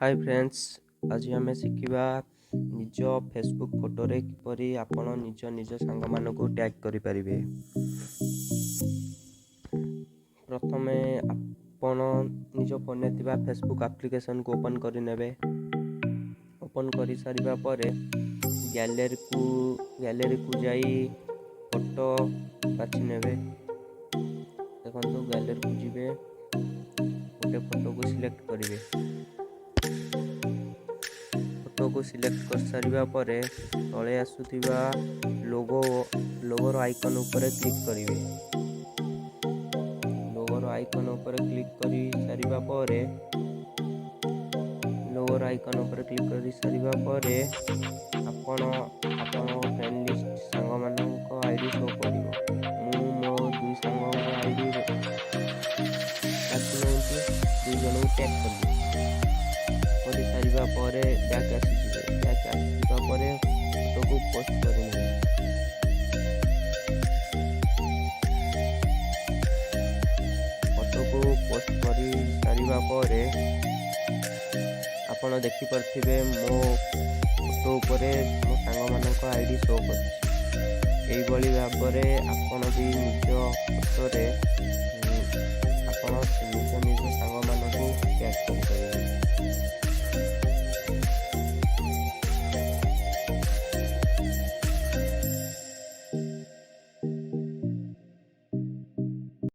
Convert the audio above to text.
Hi friends, आज आम शिखा निज फेसबुक फोटोरे किपरि आपण निज निज सांग मानक टैग करें। प्रथमे आपण निज फोन में फेसबुक एप्लिकेशन को ओपन करने। ओपन कर सारिबा परे गैलरी को जाई फोटो बाछि नेबे। देखो गैलरी को जीवे, गोटे फोटो को सिलेक्ट करेंगे। फोटो को सिलेक्ट कर सारिबा परे तले आसुथिबा लोगोर आइकन ऊपर क्लिक करेंगे। लोगोर आइकन ऊपर क्लिक कर सारिबा परे लोगोर आइकन ऊपर क्लिक कर सारिबा परे आपण फ्रेंड लिस्ट सांग मानक आईडी शो करिवो। मु मो दुई सांग आईडी बाछि नउछि, दुई जन को टैग कर सारिबा परे बैक आसीजिवे। बैक आसीबा परे फोटो को पोस्ट करेंगे। फोटो को पोस्ट कर सारिबा परे आपण देखि परथिबे मो फोटो उपरे मो सांग मानक आईडी शो कर। एई बळी भाबरे आपण भी निज फोटो रे आपण निज